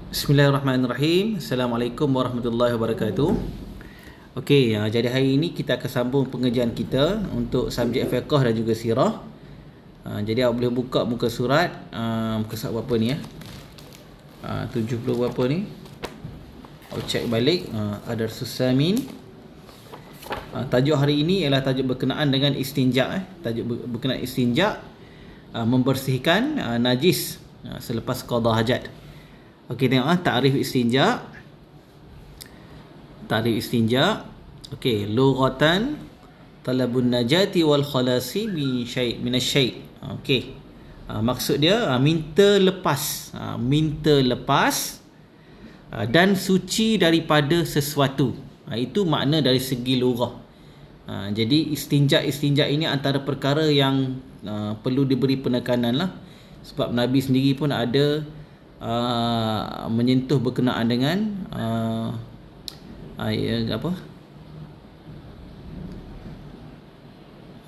Bismillahirrahmanirrahim. Assalamualaikum warahmatullahi wabarakatuh. Okey, jadi hari ini kita akan sambung pengajian kita untuk subjek fiqh dan juga sirah. Jadi awak boleh buka muka surat muka surat berapa ni 70 berapa ni? Awak cek balik ada Susamin. Tajuk hari ini ialah tajuk berkenaan dengan istinja tajuk berkenaan istinja, membersihkan najis selepas qada hajat. Okey, tengok takrif istinja. Takrif istinja. Okey, lughatan talabun najati wal khalasi min syai' min asy-syai'. Okey. Maksud dia minta lepas, dan suci daripada sesuatu. Itu makna dari segi lughah. Jadi istinja ini antara perkara yang perlu diberi penekanan lah. Sebab Nabi sendiri pun ada menyentuh berkenaan dengan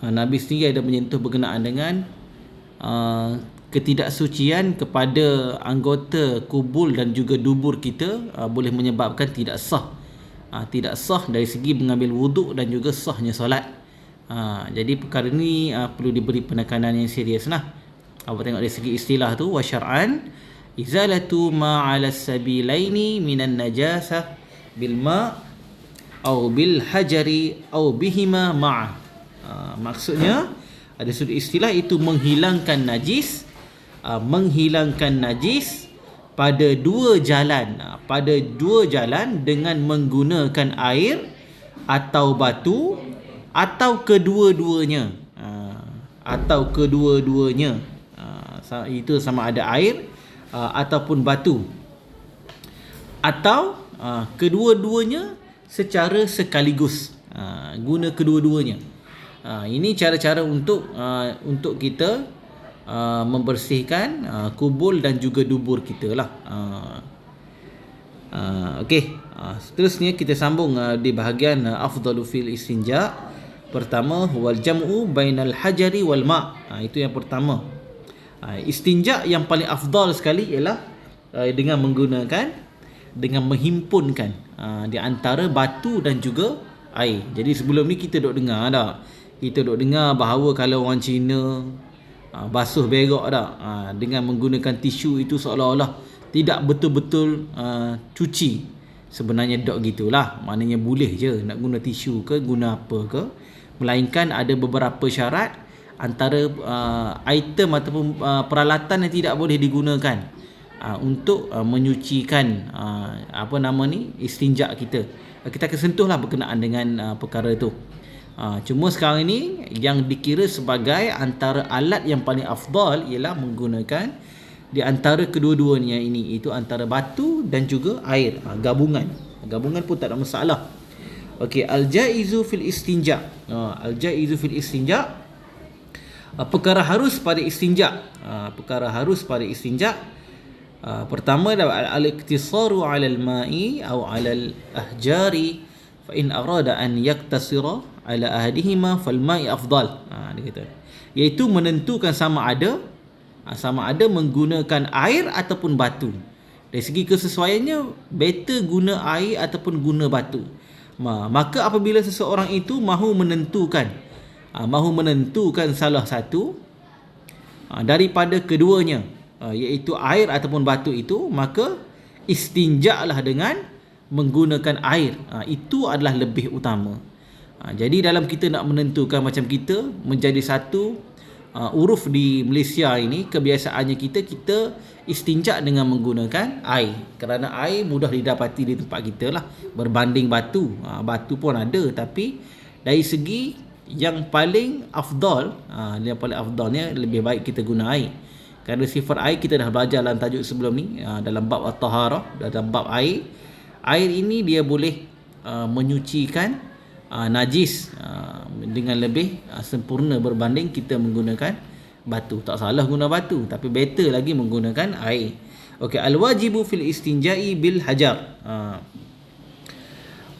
Nabi sendiri ada menyentuh berkenaan dengan ketidaksucian kepada anggota kubul dan juga dubur kita, boleh menyebabkan tidak sah dari segi mengambil wuduk dan juga sahnya solat. Jadi perkara ni perlu diberi penekanan yang serius lah. Apa tengok dari segi istilah tu, wa syar'an izalatu ma 'ala sabilaini minan najasah bil ma' au bil hajari au bihima ma'. Maksudnya ada sudut istilah itu menghilangkan najis pada dua jalan dengan menggunakan air atau batu atau kedua-duanya. Itu sama ada air ataupun batu, atau kedua-duanya secara sekaligus. Guna kedua-duanya. Ini cara-cara untuk kita membersihkan kubul dan juga dubur kita lah. Okey, seterusnya kita sambung di bahagian afdalu fil istinja. Pertama, wal jam'u bainal hajari wal ma'. Itu yang pertama. Istinja yang paling afdal sekali ialah dengan menghimpunkan di antara batu dan juga air. Jadi sebelum ni kita duk dengar bahawa kalau orang Cina basuh berak dengan menggunakan tisu itu seolah-olah tidak betul-betul cuci. Sebenarnya tak gitulah. Maknanya boleh je nak guna tisu ke guna apa ke, melainkan ada beberapa syarat. Antara item ataupun peralatan yang tidak boleh digunakan untuk menyucikan istinja kita. Kita akan sentuhlah berkenaan dengan perkara itu. Cuma sekarang ini yang dikira sebagai antara alat yang paling afdal ialah menggunakan di antara kedua-duanya ini, itu antara batu dan juga air. Gabungan pun tak ada masalah. Okey, al-jaizu fil istinja. Perkara harus pada istinja. Pertama adalah al-iktisaru 'ala al-ma'i atau 'ala al-ahjari fa in arada an yaktasira 'ala ahadihima fal ma'i afdal. Dia kata iaitu menentukan sama ada menggunakan air ataupun batu. Dari segi kesesuaiannya better guna air ataupun guna batu. Maka apabila seseorang itu mahu menentukan salah satu daripada keduanya, iaitu air ataupun batu itu, maka istinja'lah dengan menggunakan air. Itu adalah lebih utama. Jadi dalam kita nak menentukan, macam kita menjadi satu uruf di Malaysia ini, kebiasaannya kita istinja' dengan menggunakan air, kerana air mudah didapati di tempat kita lah berbanding batu. Batu pun ada, tapi dari segi yang paling afdalnya lebih baik kita guna air. Kerana sifat air kita dah belajar dalam tajuk sebelum ni, dalam bab at-taharah, dalam bab air ini dia boleh menyucikan najis dengan lebih sempurna berbanding kita menggunakan batu. Tak salah guna batu, tapi better lagi menggunakan air. Okey, al-wajibu fil istinja'i bil hajar.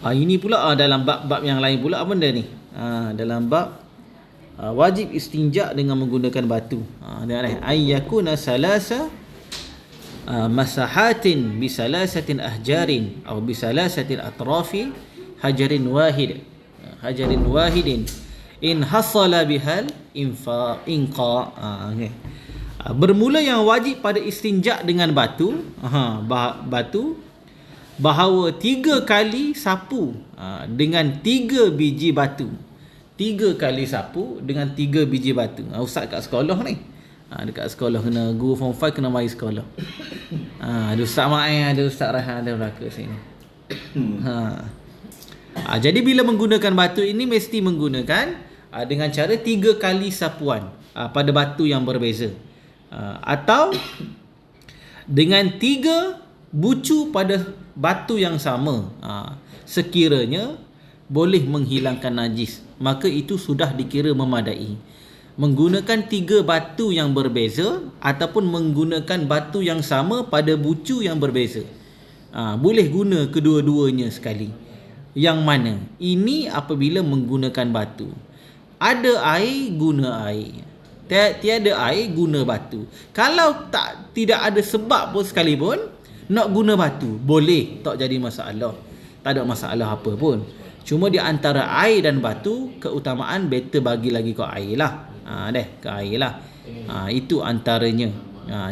Ini pula dalam bab-bab yang lain pula apa benda ni? Dalam bab wajib istinja dengan menggunakan batu. Tengok ni, ayyakuna salasa masahatin bisalasatin ahjarin atau bisalasatil atrafi hajarin wahidin in hasala bihal inqa. Okay. Bermula yang wajib pada istinja dengan batu, bahawa 3 kali sapu dengan 3 biji batu. 3 kali sapu dengan 3 biji batu. Ustaz kat sekolah ni. Dekat sekolah kena guru form 5 kena mari sekolah. Ada Ustaz Ma'in, ada Ustaz Rahan, ada belaka sini. Jadi bila menggunakan batu ini mesti menggunakan dengan cara 3 kali sapuan pada batu yang berbeza. Atau dengan 3 bucu pada batu yang sama, sekiranya boleh menghilangkan najis, maka itu sudah dikira memadai. Menggunakan 3 batu yang berbeza ataupun menggunakan batu yang sama pada bucu yang berbeza, boleh guna kedua-duanya sekali. Yang mana? Ini apabila menggunakan batu. Ada air, guna air. Tiada air, guna batu. Kalau tidak ada sebab pun sekalipun nak guna batu, boleh, tak jadi masalah. Tak ada masalah apa pun. Cuma di antara air dan batu, keutamaan better bagi lagi ke air lah. Ke air lah. Itu antaranya.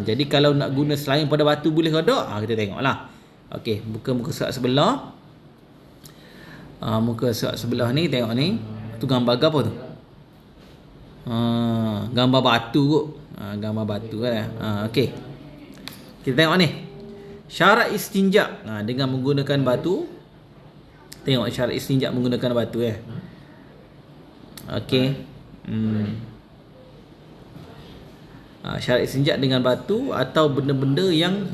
Jadi kalau nak guna selain pada batu boleh ke tak? Kita tengok lah. Okey, buka muka surat sebelah. Muka surat sebelah ni, tengok ni. Tu gambar apa tu? Gambar batu kot. Gambar batu kan. Okey. Kita tengok ni. Syarat istinja dengan menggunakan batu. Tengok syarat istinja menggunakan batu Okey. Syarat istinja dengan batu atau benda-benda yang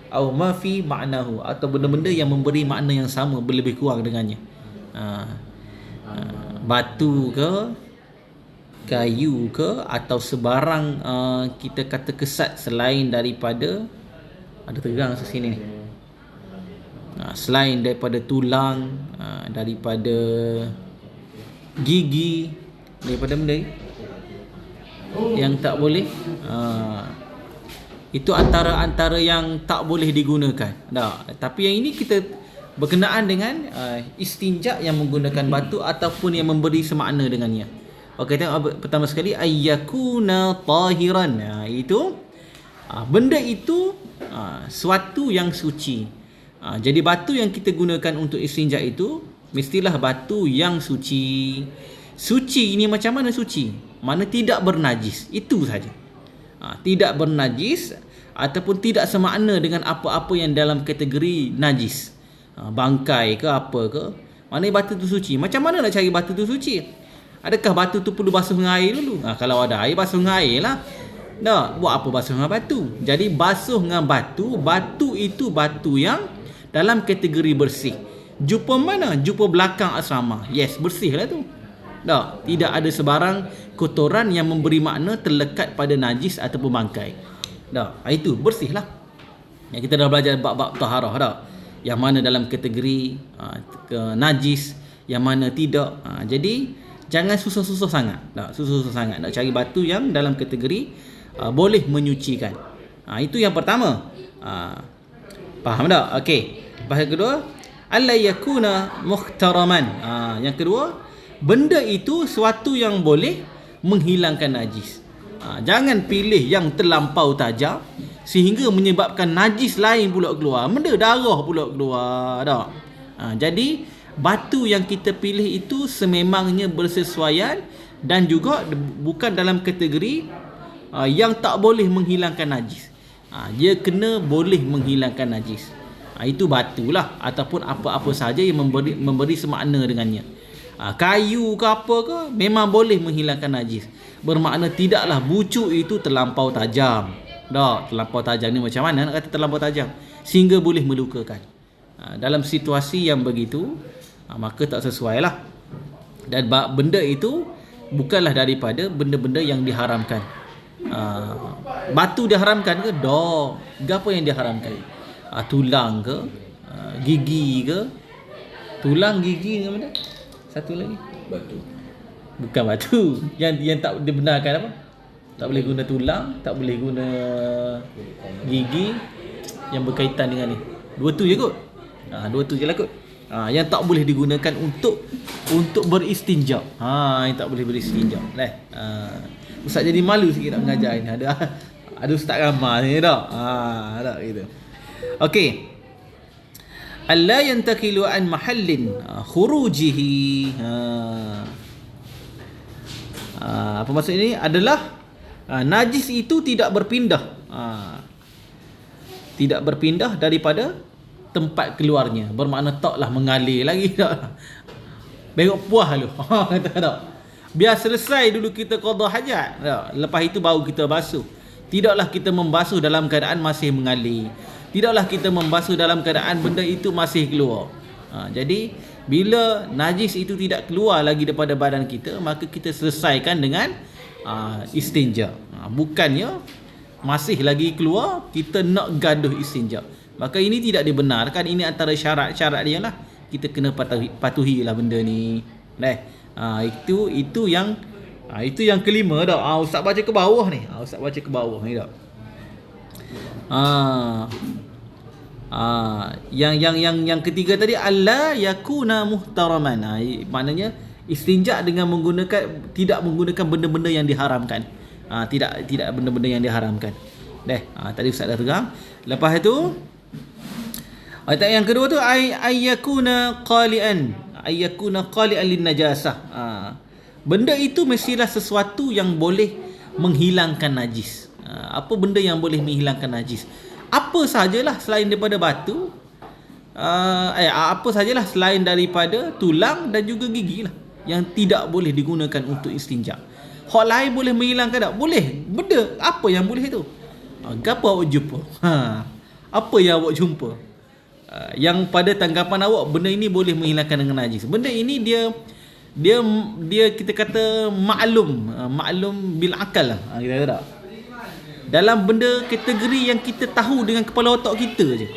au ma fi ma'nahu, atau benda-benda yang memberi makna yang sama lebih kurang dengannya. Batu ke, kayu ke, atau sebarang kita kata kesat selain daripada, ada tegang sini ni, selain daripada tulang, daripada gigi, daripada benda yang tak boleh, itu antara yang tak boleh digunakan. Tapi yang ini kita berkenaan dengan istinja yang menggunakan batu ataupun yang memberi semakna dengannya. Okey, tengok pertama sekali ayyakuna tahiran. Itu benda itu suatu yang suci. Jadi batu yang kita gunakan untuk istinja itu mestilah batu yang suci. Suci ini macam mana suci? Mana tidak bernajis. Itu saja. Tidak bernajis ataupun tidak semakna dengan apa-apa yang dalam kategori najis, bangkai ke apa ke. Maknanya batu tu suci. Macam mana nak cari batu tu suci? Adakah batu tu perlu basuh dengan air dulu? Kalau ada air, basuh dengan air lah. Buat apa basuh dengan batu? Jadi basuh dengan batu. Batu itu batu yang dalam kategori bersih. Jumpa mana? Jumpa belakang asrama. Yes, bersih lah tu. Tidak ada sebarang kotoran yang memberi makna terlekat pada najis ataupun bangkai. Itu bersih lah. Yang kita dah belajar bab-bab taharah yang mana dalam kategori najis, yang mana tidak. Jadi jangan susah-susah sangat. Susah-susah sangat nak cari batu yang dalam kategori boleh menyucikan. Itu yang pertama. Faham tak? Okey. Lepas kedua, alla yakuna muhtaraman. Yang kedua, benda itu suatu yang boleh menghilangkan najis. Jangan pilih yang terlampau tajam sehingga menyebabkan najis lain pula keluar. Benda darah pula keluar. Jadi batu yang kita pilih itu sememangnya bersesuaian dan juga bukan dalam kategori yang tak boleh menghilangkan najis. Dia kena boleh menghilangkan najis. Itu batulah ataupun apa-apa sahaja yang memberi semakna dengannya. Kayu ke apa ke memang boleh menghilangkan najis. Bermakna tidaklah bucu itu terlampau tajam. Terlampau tajam ni macam mana nak kata terlampau tajam? Sehingga boleh melukakan. Dalam situasi yang begitu, maka tak sesuai lah. Dan benda itu bukanlah daripada benda-benda yang diharamkan. Batu diharamkan ke? Apa yang diharamkan? Tulang ke? Gigi ke? Tulang, gigi ke mana? Satu lagi? Batu. Bukan batu. Yang tak dibenarkan apa? Tak boleh guna tulang, tak boleh guna gigi yang berkaitan dengan ni. Dua tu je kot. Dua tu je lah kot. Yang tak boleh digunakan untuk beristinja. Yang tak boleh beristinja. Ustaz jadi malu sikit nak mengajar ni. Ada ustaz ramah ni tak? Tak gitu. Okey. Alla yantakilu an mahallin khurujihi. Apa maksud ini? Adalah najis itu tidak berpindah. Tidak berpindah daripada tempat keluarnya. Bermakna taklah mengalir lagi tak. Berok puas lu. Kata tak. Biar selesai dulu kita qada hajat. Tak? Lepas itu baru kita basuh. Tidaklah kita membasuh dalam keadaan masih mengalir. Tidaklah kita membasuh dalam keadaan benda itu masih keluar. Jadi bila najis itu tidak keluar lagi daripada badan kita, maka kita selesaikan dengan istinja. Bukannya masih lagi keluar kita nak gaduh istinja. Maka ini tidak dibenarkan. Ini antara syarat-syarat dia lah. Kita kena patuhi lah benda ni. Itu yang kelima dah. Ustaz baca ke bawah ni. Ustaz baca ke bawah ni dah. Yang ketiga tadi, alla yakuna muhtaraman. Maknanya istinja dengan tidak menggunakan benda-benda yang diharamkan. Tidak benda-benda yang diharamkan. Tadi Ustaz dah tegang. Lepas itu ayat yang kedua tu ayyakuna qali'an lin najasah. Benda itu mestilah sesuatu yang boleh menghilangkan najis. Apa benda yang boleh menghilangkan najis? Apa sajalah selain daripada batu, apa sajalah selain daripada tulang dan juga gigi lah yang tidak boleh digunakan untuk istinja. Hak lain boleh menghilangkan tak? Boleh. Benda apa yang boleh tu? Apa awak jumpa? Apa yang awak jumpa? Yang pada tanggapan awak benda ini boleh menghilangkan dengan najis. Benda ini dia kita kata maklum bil akal lah. Kita kata tak? Dalam benda kategori yang kita tahu dengan kepala otak kita je.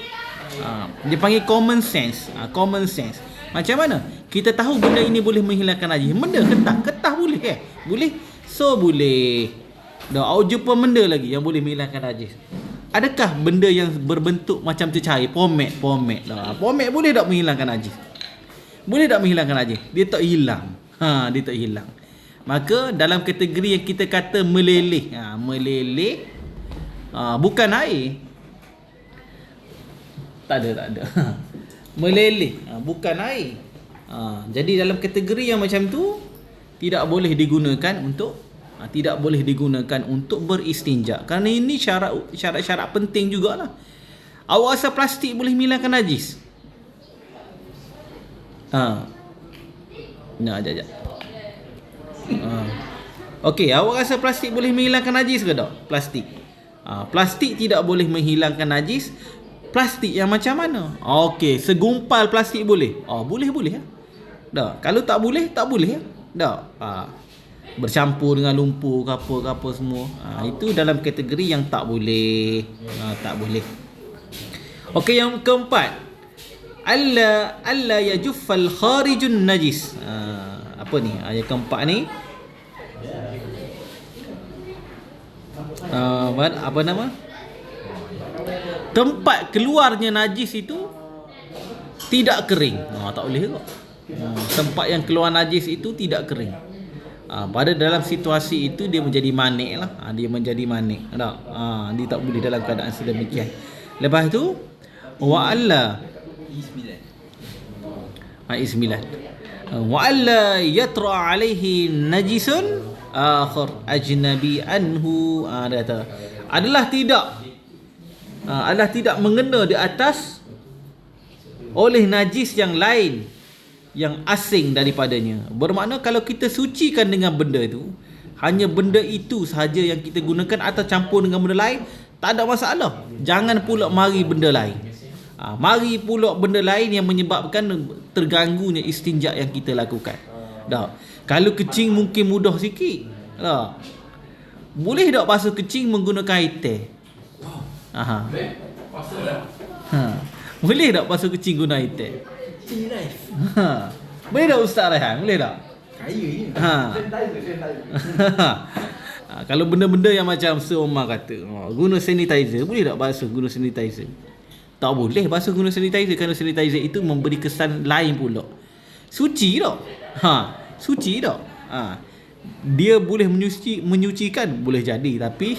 Dia panggil common sense. Common sense. Macam mana? Kita tahu benda ini boleh menghilangkan najis. Benda ketah boleh ke? Boleh. So boleh. Dah awak jumpa benda lagi yang boleh menghilangkan najis. Adakah benda yang berbentuk macam cecair, pomade lah. Pomade boleh tak menghilangkan najis? Boleh tak menghilangkan najis? Dia tak hilang. Dia tak hilang. Maka dalam kategori yang kita kata meleleh, bukan air. Tak ada. Meleleh, bukan air. Jadi dalam kategori yang macam tu tidak boleh digunakan untuk beristinja. Kerana ini syarat-syarat penting jugalah. Awak rasa plastik boleh menghilangkan najis? Sekejap. Okey, awak rasa plastik boleh menghilangkan najis ke tak? Plastik. Plastik tidak boleh menghilangkan najis. Plastik yang macam mana? Okey, segumpal plastik boleh? Boleh. Dah. Kalau tak boleh ya. Dah. Bercampur dengan lumpur ke apa semua. Itu dalam kategori yang tak boleh. Tak boleh. Okey, yang keempat, alla yajuffal kharijun najis. Apa ni? Yang keempat ni apa nama? Tempat keluarnya najis itu tidak kering. Tak boleh ke? Tempat yang keluar najis itu tidak kering. Pada dalam situasi itu dia menjadi manik lah. Dia menjadi manik. Dia tak boleh dalam keadaan sedemikian. Lepas tu wa'alla I9 wa'alla yatra alaihi najisun akhar ajnabi anhu. Dia kata adalah tidak mengena di atas oleh najis yang lain yang asing daripadanya. Bermakna kalau kita sucikan dengan benda itu, hanya benda itu sahaja yang kita gunakan atau campur dengan benda lain, tak ada masalah. Jangan pula mari benda lain. Mari pula benda lain yang menyebabkan terganggunya istinja yang kita lakukan. Dah. Kalau kecing mungkin mudah sikit. Dah. Boleh tak basuh kecing menggunakan air teh? Boleh tak basuh kecing guna air teh? Boleh tak Ustaz Rehan? Boleh tak? Kaya ni. Kalau benda-benda yang macam Sir Omar kata, guna sanitizer, boleh tak basuh guna sanitizer? Tak boleh basuh guna sanitizer, kerana sanitizer itu memberi kesan lain pula. Suci tak? Suci tak? Dia boleh menyucikan, boleh jadi, tapi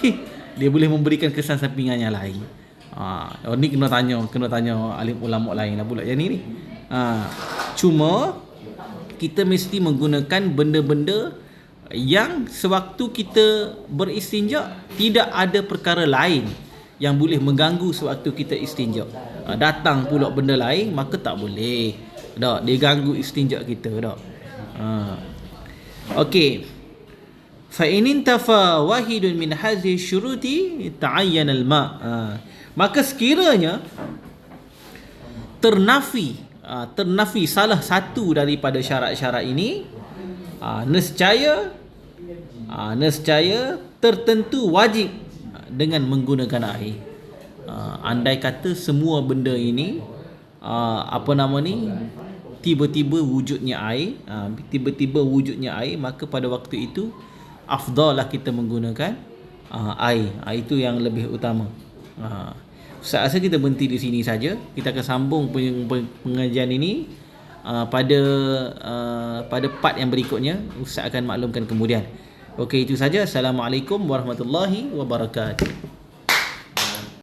dia boleh memberikan kesan sampingan yang lain. Ni kena tanya alim ulama lain lah pula yang ni. Cuma kita mesti menggunakan benda-benda yang sewaktu kita beristinja tidak ada perkara lain yang boleh mengganggu sewaktu kita istinja. Datang pula benda lain, maka tak boleh. Tak, dia ganggu istinja kita tak. Okey. Fa in intafa wahidun min hadhihi syuruti ta'ayyana al-ma'. Maka sekiranya ternafi salah satu daripada syarat-syarat ini, nescaya tertentu wajib dengan menggunakan air. Andai kata semua benda ini tiba-tiba wujudnya air, maka pada waktu itu afdal lah kita menggunakan air. Itu yang lebih utama. Saya rasa kita berhenti di sini saja. Kita akan sambung pengajian ini pada part yang berikutnya. Ustaz akan maklumkan kemudian. Okey, itu saja. Assalamualaikum warahmatullahi wabarakatuh.